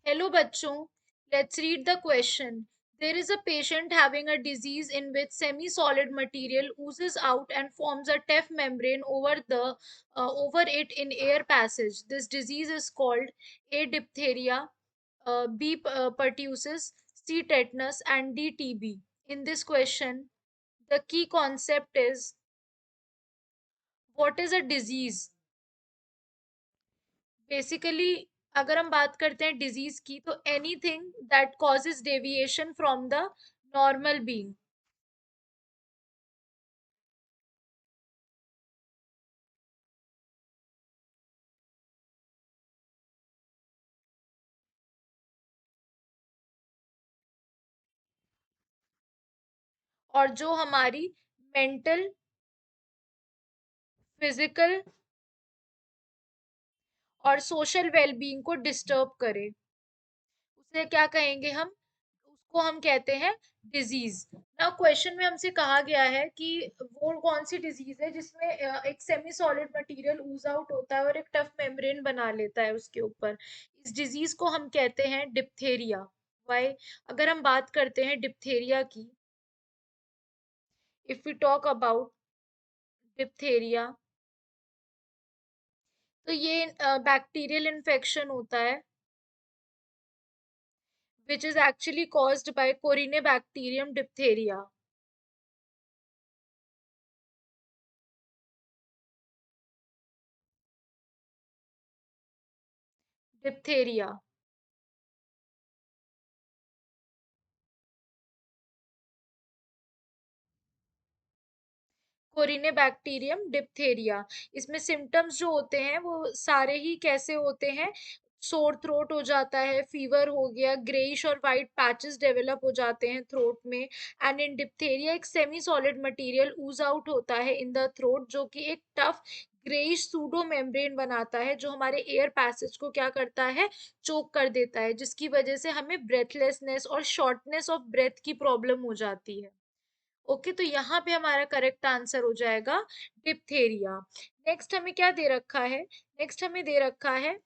Hello बच्चों, let's read the question. There is a patient having a disease in which semi-solid material oozes out and forms a tough membrane over it in air passage. This disease is called A. diphtheria, B. pertussis, C. tetanus, and D. TB. In this question, the key concept is what is a disease? Basically अगर हम बात करते हैं disease की तो anything that causes deviation from the normal being. और जो हमारी मेंटल, फिजिकल और सोशल वेलबींग को डिस्टर्ब करे, उसे क्या कहेंगे हम? उसको हम कहते हैं डिजीज। ना क्वेश्चन में हमसे कहा गया है कि वो कौन सी डिजीज है जिसमें एक सेमी सॉलिड मटेरियल ऊज आउट होता है और एक टफ मेम्ब्रेन बना लेता है उसके ऊपर। इस डिजीज को हम कहते हैं डिप्थेरिया। वाई? अगर हम बात करते हैं डिप्थेरिया की, if we talk about diphtheria, तो ये बैक्टीरियल इन्फेक्शन होता है which is actually caused by Corynebacterium diphtheria. Diphtheria. Corynebacterium diphtheria. इसमें सिम्टम्स जो होते हैं वो सारे ही कैसे होते हैं? सोर थ्रोट हो जाता है, फीवर हो गया, ग्रेइश और वाइट पैचेस डेवलप हो जाते हैं थ्रोट में। एंड इन डिप्थेरिया एक सेमी सॉलिड मटेरियल ऊज आउट होता है इन द थ्रोट, जो कि एक टफ ग्रेइश सूडो मेम्ब्रेन बनाता है, जो हमारे एयर पैसेज को क्या करता है? चोक कर देता है, जिसकी वजह से हमें ब्रेथलेसनेस और शॉर्टनेस ऑफ ब्रेथ की प्रॉब्लम हो जाती है। ओके, तो यहाँ पे हमारा करेक्ट आंसर हो जाएगा डिप्थेरिया। नेक्स्ट हमें क्या दे रखा है? नेक्स्ट हमें दे रखा है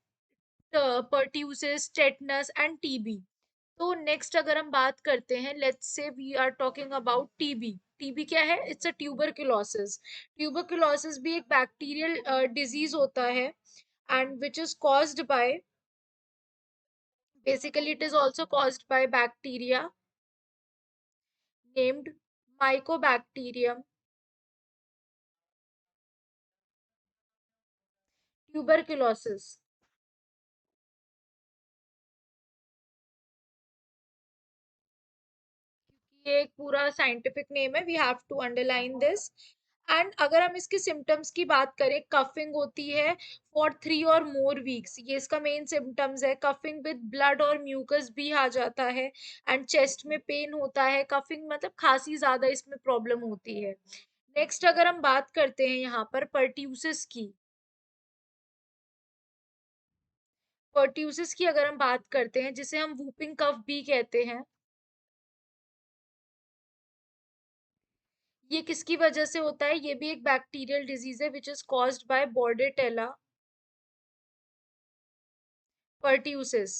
पर्ट्यूसिस, टेटनस एंड टीबी। तो नेक्स्ट अगर हम बात करते हैं, let's say we are talking about TB. TB क्या है? It's a tuberculosis. ट्यूबरकुलोसिस भी एक बैक्टीरियल डिजीज होता है and which is caused bye, basically it is also caused by bacteria named Mycobacterium tuberculosis। ये एक पूरा साइंटिफिक नेम है, we have to underline this. And अगर हम इसके सिम्टम्स की बात करें, कफिंग होती है फॉर 3 और more वीक्स, ये इसका मेन सिम्टम्स है। कफिंग विद ब्लड और म्यूकस भी आ जाता है। एंड चेस्ट में पेन होता है। कफिंग मतलब खांसी ज्यादा इसमें प्रॉब्लम होती है। नेक्स्ट अगर हम बात करते हैं यहाँ पर पर्ट्यूसिस की, पर्ट्यूसिस की अगर हम बात करते हैं, जिसे हम वूपिंग कफ भी कहते हैं, ये किसकी वजह से होता है? ये भी एक बैक्टीरियल डिजीज है which is caused by Bordetella pertussis.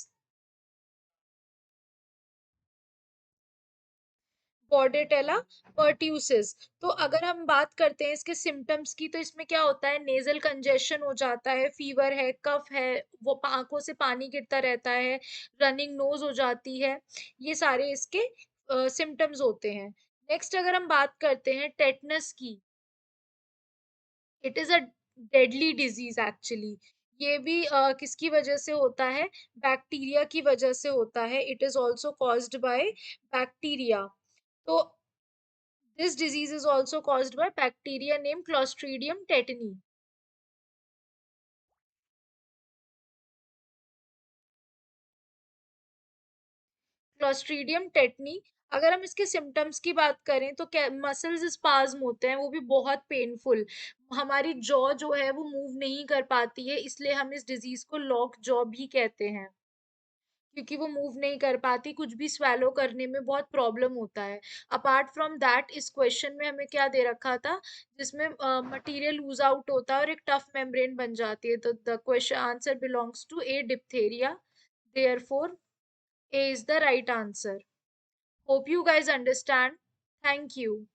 Bordetella pertussis. तो अगर हम बात करते हैं इसके सिम्टम्स की, तो इसमें क्या होता है? नेजल कंजेशन हो जाता है, फीवर है, कफ है, वो आंखों से पानी गिरता रहता है, रनिंग नोज हो जाती है। ये सारे इसके सिम्टम्स होते हैं। नेक्स्ट अगर हम बात करते हैं टेटनस की, it is a deadly disease actually. ये भी किसकी वजह से होता है? बैक्टीरिया की वजह से होता है। It is also caused by bacteria. तो this disease is also caused by bacteria name Clostridium tetani. Clostridium tetani. अगर हम इसके सिम्टम्स की बात करें तो क्या, मसल्स स्पाज्म होते हैं, वो भी बहुत पेनफुल। हमारी जॉ जो है वो मूव नहीं कर पाती है, इसलिए हम इस डिजीज को लॉक जॉ भी कहते हैं, क्योंकि वो मूव नहीं कर पाती, कुछ भी स्वेलो करने में बहुत प्रॉब्लम होता है। अपार्ट फ्रॉम दैट, इस क्वेश्चन में हमें क्या दे रखा था? जिसमें मटेरियल लूज आउट होता है और एक टफ मेम्ब्रेन बन जाती है। तो the question answer belongs to a diphtheria. Therefore A is the right answer. Hope you guys understand. Thank you.